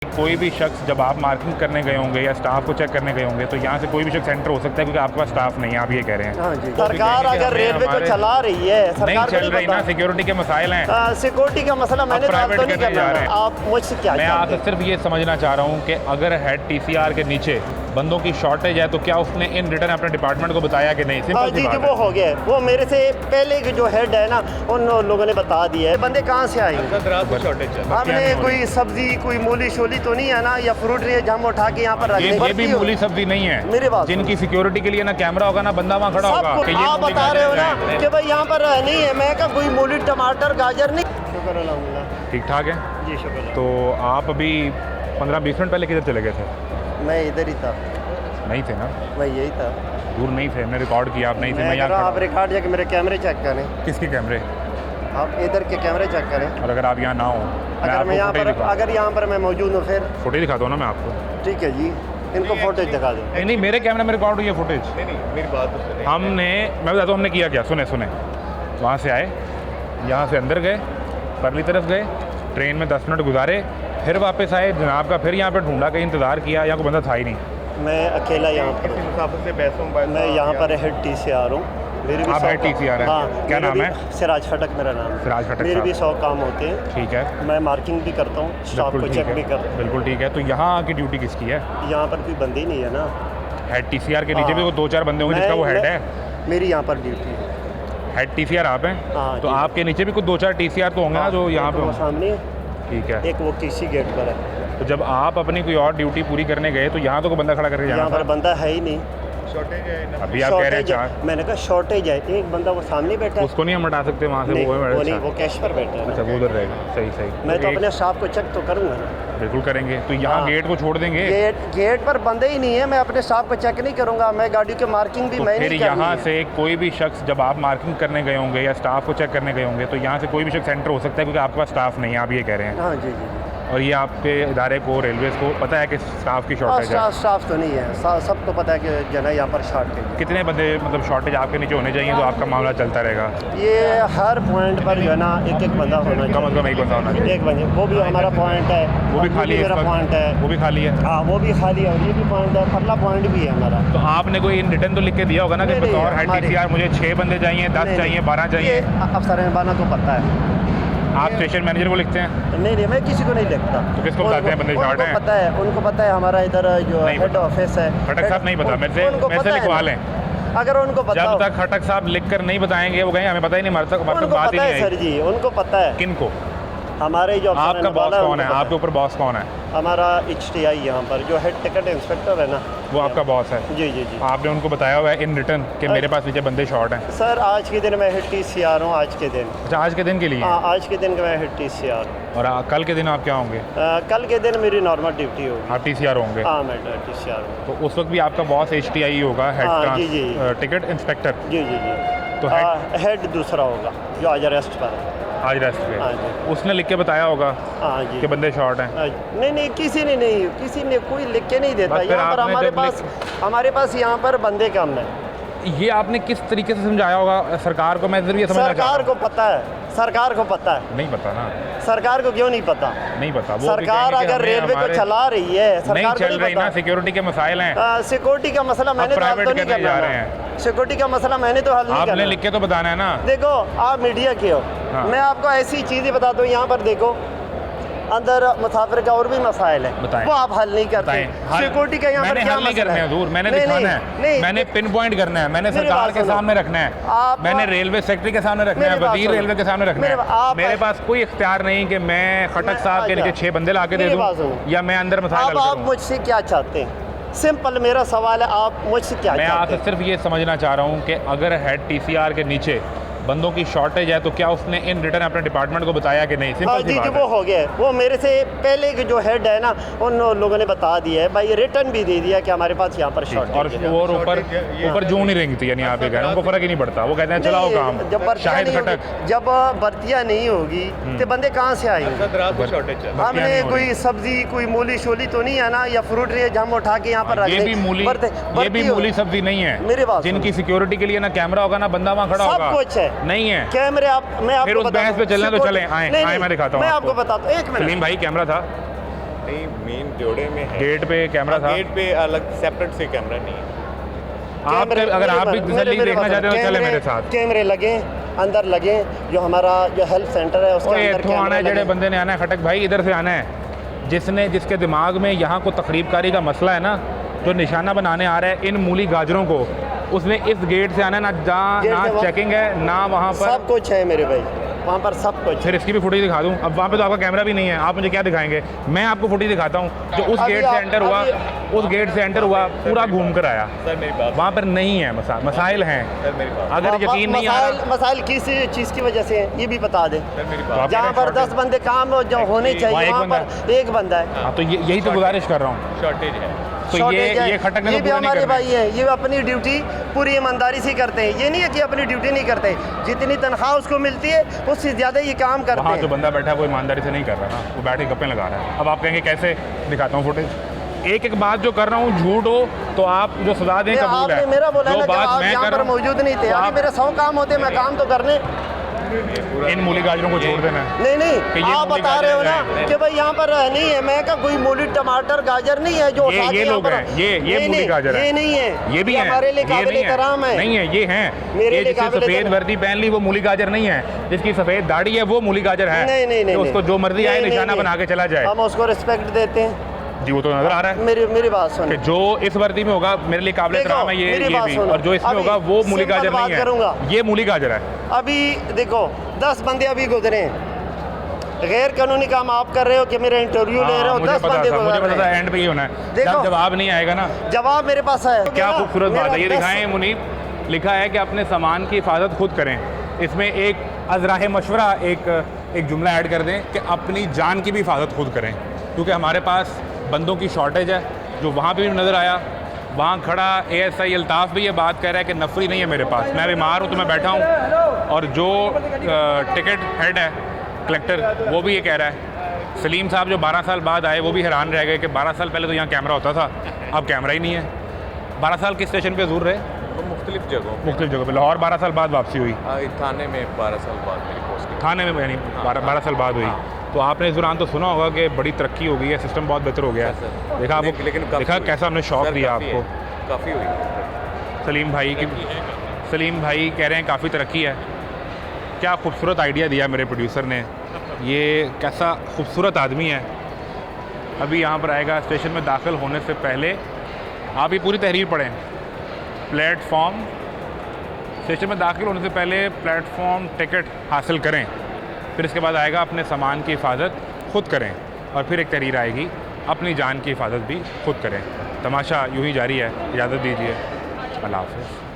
कोई भी शख्स जब आप मार्किंग करने गए होंगे या स्टाफ को चेक करने गए होंगे तो यहाँ से कोई भी शख्स एंटर हो सकता है क्योंकि आपके पास स्टाफ नहीं है, आप ये कह रहे हैं। हाँ जी। सरकार अगर रेलवे को चला रही है, नहीं सरकार चल रही ना, सिक्योरिटी के मसाइल हैं। सिक्योरिटी का मसला मैंने तो प्राइवेट नहीं करने जा रहे करना। हैं। आप मुझसे क्या मैं चाहते आपसे सिर्फ ये समझना चाह रहा हूँ कि अगर हेड टीसीआर के नीचे बंदों की शॉर्टेज है तो क्या उसने इन रिटर्न अपने डिपार्टमेंट को बताया कि नहीं? सिंपल सी जी बात जी, है। वो हो गया। वो मेरे से पहले के जो हेड है ना, उन लोगों ने बता दिया है। बंदे कहाँ से आएंगे? हमने कोई सब्जी, कोई मूली शोली तो नहीं है ना, या फ्रूट रेज हम उठा के यहाँ पर रख ये दें? भी मूली सब्जी नहीं है। मेरी बात जिनकी सिक्योरिटी के लिए ना कैमरा होगा ना बंदा वहाँ खड़ा होगा सब कि ये आप मूली बता रहे हो ना गाजर है। कि भाई यहाँ पर नहीं है। मैं कहा कोई मूली टमाटर गाजर नहीं। शुक्र अल्हम्दुलिल्लाह। ठीक ठाक है। जी शुक्र। तो आप अभी 15-20 मिनट पहले किधर चले गए थे? मैं इधर ही था। नहीं थे ना? मैं यही था। दूर नहीं थे, मैं रिकॉर्ड किया, आप नहीं थे। मैं मैं यहाँ कह रहा, खड़ा आप रिकॉर्ड जाके मेरे कैमरे चेक करें। हूँ। किसके कैमरे? आप इधर के कैमरे चेक करें। और अगर आप यहाँ ना हो, अगर मैं यहाँ पर अगर यहाँ पर मैं मौजूद हूँ फिर फुटेज दिखाता हूँ ना मैं आपको। ठीक है जी, इनको फोटोज दिखा दो। नहीं, मेरे कैमरे में रिकॉर्ड हुई है फुटेज। मेरी बात तो सुनिए। हमने, मैं बताता हूँ हमने किया क्या। सुने वहाँ से आए, यहाँ से अंदर गए, परली तरफ गए, ट्रेन में 10 मिनट गुजारे, फिर वापस आए जनाब का, फिर यहाँ पे ढूंढा, कहीं इंतज़ार किया, यहाँ कोई बंदा था ही नहीं। मैं अकेला यहाँ पर किसी मुसाफिर से बहसों बात मैं यहाँ पर हेड टीसीआर हूँ। मेरे भी आप 100 हेड टीसीआर हैं? हाँ, क्या मेरे नाम भी- है? सिराज फटक मेरा नाम है। सिराज फटक मेरे भी साहब। 100 काम होते हैं। ठीक है, मैं मार्किंग भी करता हूँ, स्टाफ बिल्कुल को ठीक चेक भी है, करता हूँ। बिल्कुल ठीक है। तो यहाँ की ड्यूटी किसकी है? यहाँ पर कोई बंदी नहीं है ना। हेड टीसीआर के नीचे भी हाँ। वो 2-4 बंदे होंगे जिसका वो हेड है। मेरी यहाँ पर ड्यूटी है। हेड टीसीआर आप हैं? हाँ, तो जी। आपके नीचे भी कुछ 2-4 टीसीआर तो होंगे ना जो यहाँ एक पे वो होंगे। सामने है, ठीक है। एक वो किसी गेट पर है। तो जब आप अपनी कोई और ड्यूटी पूरी करने गए तो यहाँ तो कोई बंदा खड़ा करके जाना यहाँ पर था। बंदा है ही नहीं। शॉर्टेज है ना। अभी आप कह रहे हैं शॉर्टेज है। 4, मैंने कहा शॉर्टेज है। एक बंदा वो सामने बैठा है। उसको नहीं हम हटा सकते वहाँ से? नहीं, वो वो नहीं, अच्छा। वो कैश पर बैठा है अच्छा, ना। वो उधर रहेगा। सही मैं तो एक- अपने स्टाफ को चेक तो करूँगा ना। बिल्कुल करेंगे। तो यहाँ हाँ। गेट को छोड़ देंगे गेट पर बंदे ही नहीं है। मैं अपने स्टाफ को चेक नहीं करूँगा। मैं गाड़ी की मार्किंग भी तो मैं फिर नहीं करनी यहाँ है। से कोई भी शख्स जब आप मार्किंग करने गए होंगे या स्टाफ को चेक करने गए होंगे तो यहाँ से कोई भी शख्स एंटर हो सकता है क्योंकि आपके पास स्टाफ नहीं है, आप ये कह रहे हैं। हाँ जी जी। और ये आपके इदारे को, रेलवेज़ को पता है कि स्टाफ की शॉर्टेज है। स्टाफ तो नहीं है। सबको पता है कि जो है यहाँ पर शॉर्टेज है। कितने बंदे मतलब शॉर्टेज आपके नीचे होने चाहिए तो आपका मामला चलता रहेगा? ये हर पॉइंट पर जो है ना एक बंदा होना कम से कम एक बंदा होना चाहिए। एक बंदे। वो भी हमारा पॉइंट है। वो भी खाली है? मेरा इस वक्त? पॉइंट है। वो भी खाली है? हाँ, वो भी खाली है। और ये भी पॉइंट है। परला पॉइंट भी है हमारा। तो आपने कोई इन रिटर्न तो लिख के दिया होगा ना कि नहीं, बतौर हेड हमारी- टीसीआर मुझे 6 बंदे चाहिए, 10 चाहिए, 12 चाहिए? ये अफसर बाना को पता है। आप स्टेशन मैनेजर को लिखते हैं? नहीं, मैं किसी को नहीं लिखता। तो किसको बताते हैं बंदे शॉर्ट हैं? पता है, उनको पता है। हमारा इधर जो नहीं हेड पता। ऑफिस है, खटक साहब नहीं पता, मेरे से लिखवा है लें। ना। अगर उनको पता जब हो, तक खटक साहब लिख कर नहीं बताएंगे वो कहेंगे हमें पता ही नहीं, हमारे तक उनको बात ही पता नहीं है सर आई। जी, उनको पता है। किन को? हमारे जो अफसर आपका हैं, बॉस वाला, कौन है? उनको पता आपके ऊपर बॉस कौन है? हमारा HTI यहाँ पर जो हेड टिकट इंस्पेक्टर है ना, वो आपका बॉस है? जी जी जी। आपने उनको बताया हुआ है इन रिटर्न कि मेरे पास नीचे बंदे शॉर्ट हैं? सर आज के दिन मैं हेड TCR हूँ। आज के दिन, अच्छा, आज के दिन के लिए? हाँ, आज के दिन मैं हेड TCR हूँ। और कल के दिन आप क्या होंगे? कल के दिन मेरी नॉर्मल ड्यूटी होगी। आप टीसीआर होंगे? हाँ, मैं TCR हूँ। तो उस वक्त भी आपका बॉस HTI होगा, हाँ, जी, जी। Ticket inspector? जी जी जी। तो हेड दूसरा होगा जो आज अरेस्ट पर है। आज रेस्ट पे? हाँ जी। उसने लिख के बताया होगा हाँ जी। कि बंदे शॉर्ट हैं? नहीं, किसी ने नहीं, किसी ने कोई लिख के नहीं देता। बस फिर यहाँ पर आपने हमारे पास यहाँ पर बंदे कम है। ये आपने किस तरीके से समझाया होगा सरकार को? मैं सिर्फ ये समझना चाह रहा सरकार हूँ। को पता है। सरकार को पता है। नहीं पता ना? सरकार को क्यों नहीं पता? नहीं पता। वो भी सरकार कहेंगे कि अगर हमें रेलवे को हमारे- चला रही है, नहीं सरकार को चल नहीं रही ना, पता। सिक्योरिटी के मसाइल हैं। सिक्योरिटी का मसला मैंने तो हल प्राइवेट तो नहीं करने जा करना रहे ना। हैं। सिक्योरिटी का मसला मैंने तो हल नहीं आपने करना। लिख के तो बताना है ना। देखो, आप मीडिया के हो। हाँ। मैं आपको ऐसी चीज़ें बताता हूँ। यहाँ पर देखो, अंदर मुसाफिर का और भी मसाइल है, बताएं। वो आप हल नहीं करते। बताएं। हल- सिक्योरिटी का यहाँ पर मैंने क्या हल नहीं मसला करना है है? हजूर, मैंने नहीं, दिखाना नहीं, है, मैंने पिन पॉइंट करना है, मैंने मेरी सरकार बात के सुनो। सामने रखना है, आप- मैंने रेलवे सेक्रेटरी के सामने रखना है, मेरी बात वजीर सुनो। रेलवे के सामने रखना है। मेरे पास कोई इख्तियार नहीं कि मैं खटक साहब के नीचे 6 बंदे ला के दे मेरी बात दूँ सुनो। या मैं अंदर मसाइल हल अब आप करूँ। मुझसे क्या चाहते हैं? सिंपल मेरा सवाल है, आप मुझसे क्या मैं चाहते आपसे हैं? सिर्फ ये समझना चाह रहा हूँ कि अगर हेड टीसीआर के नीचे बंदों की शॉर्टेज है तो क्या उसने इन रिटर्न अपने डिपार्टमेंट को बताया कि नहीं? हाँ सिंपल जी सी जी, बात वो है। हो गया। वो मेरे से पहले के जो हेड है ना, उन लोगों ने बता दिया है भाई, रिटर्न भी दे दिया कि हमारे पास यहाँ पर और शॉर्टेज है। वो ऊपर जूं नहीं रेंगती, यानी आप ये कह रहे हैं उनको फर्क ही नहीं पड़ता, वो कहते हैं चलाओ नहीं, काम। जब भर्तियाँ शाहिद नहीं खटक होगी, जब भर्तियाँ नहीं होगी तो बंदे कहाँ से आएंगे? रात को शॉर्टेज है। हमने नहीं हो कोई सब्जी, कोई मूली शोली तो नहीं है ना, या फ्रूट रेज हम उठा के यहाँ पर रख ये दें? भी मूली सब्जी नहीं है। मेरी बात जिनकी सिक्योरिटी के लिए ना कैमरा होगा ना बंदा वहाँ खड़ा सब होगा, कुछ है। नहीं है कैमरे मैं फिर आपको उस बताता बहस पे हूँ। चलना तो सिक्योरिटी- चलें, आए नहीं, मैं दिखाता हूँ मैं आपको। आपको बताता हूँ। एक मिनट, सलीम भाई कैमरा था, नहीं, मेन जोड़े में है। गेट पे कैमरा था। गेट पे अलग सेपरेट से कैमरा नहीं है। आप अगर आप भी तसल्ली देखना चाहते हो तो चले मेरे साथ। कैमरे लगे अंदर लगे, जो हमारा जो हेल्थ सेंटर है उसके अंदर इत्थों आना है, कैमरे जेड़े लगे। बंदे ने आना है खटक भाई, इधर से आना है। जिसके दिमाग में यहाँ को तकरीबकारी का मसला है ना, जो निशाना बनाने आ रहा है इन मूली गाजरों को, उसने इस गेट से आना है। ना जहाँ गेट ना से चेकिंग है ना वहाँ पर सब कुछ है मेरे भाई, वहाँ पर सब कुछ। फिर इसकी भी फुटेज दिखा दूँ। अब वहाँ पे तो आपका कैमरा भी नहीं है, आप मुझे क्या दिखाएंगे? मैं आपको फुटेज दिखाता हूँ जो उस अभी गेट से आप- एंटर हुआ, उस गेट से एंटर हुआ, पूरा घूम कर आया। सर मेरी बात, वहाँ पर नहीं है मसाइल हैं। सर मेरी बात, अगर यकीन नहीं आ रहा मसाइल किस चीज़ की वजह से है ये भी बता दें। सर मेरी तो बात। आप जहाँ पर 10 बंदे काम जो होने वहाँ चाहिए एक वहाँ बंदा पर एक बंदा है। हाँ, तो यही तो गुजारिश कर रहा हूँ। शॉर्टेज है। तो शॉर्टेज है। ये खटक में ये तो भी पूरा नहीं हमारे करना है। भाई हैं, ये अपनी ड्यूटी पूरी ईमानदारी से करते हैं। ये नहीं है कि अपनी ड्यूटी नहीं करते, जितनी तनख्वाह उसको मिलती है उससे ज़्यादा ये काम करते वहाँ जो हैं। बंदा बैठा है वो ईमानदारी से नहीं कर रहा ना, वो बैठ के गप्पे लगा रहा है। अब आप कहेंगे कैसे दिखाता हूँ फुटेज? एक एक बात जो कर रहा हूँ झूठ हो तो आप जो सजा दें कबूल आपने है। मेरा बोला जो ना कि बात आप मैं यहाँ कर पर रहा हूँ, मौजूद नहीं थे, तो अभी आप मेरे 100 काम होते, मैं काम तो करने। इन मूली गाजरों को छोड़ देना है। नहीं कि नहीं, ये आप मूली बता रहे हो ना गाजर कि भाई यहाँ पर नहीं है। मैं का कोई मूली टमाटर गाजर नहीं है जो उठा के ये यहाँ लोग पर- हैं, ये नहीं, मूली नहीं, गाजर है। ये नहीं है, ये भी है, हमारे लिए ये काबिल नहीं एहतराम है। नहीं है, ये हैं। मेरे ये लिए जिसने काबिल सफेद एहतराम। वर्दी पहन ली वो मूली गाजर नहीं है, जिसकी सफेद दाढ़ी है वो मूली गाजर है। नहीं नहीं नहीं, तो उसको जो मर्जी आए नहीं, निशाना नहीं, बना के चला जाए। हम उसको रिस्पेक्ट देते हैं। जी वो तो नजर आ रहा है मेरी बात कि सुनो, जो इस वर्दी में होगा मेरे लिए काबिल देखो, एहतराम है, ये मेरी बात भी। सुनो। और जो इसमें अभी होगा वो मूली सिंपल गाजर बात नहीं करूंगा। है, ये मूली गाजर है। अभी देखो 10 बंदे अभी गुजरे हैं, गैर कानूनी काम आप कर रहे हो कि मेरा इंटरव्यू ले रहे हो। 10 बंदे मुझे गुजर पता रहे था हैं। एंड पे ही होना है। देखो। जब जवाब नहीं आएगा ना, जवाब मेरे पास है। क्या खूबसूरत बात है। ये मेरा दिखाएं मुनीब, लिखा है कि अपने सामान की हिफाजत खुद करें। इसमें एक अज़राह मशवरा एक जुमला ऐड कर दें कि अपनी जान की भी हिफाजत खुद करें, क्योंकि हमारे पास बंदों की शॉर्टेज है। जो वहाँ पे भी नज़र आया, वहाँ खड़ा ASI अल्ताफ़ भी ये बात कह रहा है कि नफरी नहीं है मेरे पास, मैं बीमार हूँ तो मैं बैठा हूँ। और जो टिकट हेड है कलेक्टर, वो भी ये कह रहा है। सलीम साहब जो 12 साल बाद आए वो भी हैरान रह गए कि 12 साल पहले तो यहाँ कैमरा होता था, अब कैमरा ही नहीं है। 12 साल किस स्टेशन पे ज़रूर रहे? तो मुख्तलिफ जगहों पे। मुख्तलिफ जगह पे। लाहौर 12 साल बाद वापसी हुई, थाने में 12 साल बाद मेरी पोस्ट। थाने में यानी 12 साल बाद हुई। तो आपने इस दौरान तो सुना होगा कि बड़ी तरक्की हो गई है, सिस्टम बहुत बेहतर हो गया है। देखा आपको, लेकिन काफ़ी देखा हुई। कैसा हमने शौक सर, दिया काफ़ी आपको। है, काफ़ी हुई। सलीम भाई कह रहे हैं काफ़ी तरक्की है। क्या खूबसूरत आइडिया दिया मेरे प्रोड्यूसर ने, ये कैसा खूबसूरत आदमी है। अभी यहाँ पर आएगा। स्टेशन में दाखिल होने से पहले आप ये पूरी तहरीर पढ़ें। प्लेटफॉर्म, स्टेशन में दाखिल होने से पहले प्लेटफॉर्म टिकट हासिल करें, फिर इसके बाद आएगा अपने सामान की हिफाजत खुद करें, और फिर एक तहरीर आएगी अपनी जान की हिफाजत भी खुद करें। तमाशा यूँ ही जारी है। इजाज़त दीजिए, अल्लाह हाफ़िज़।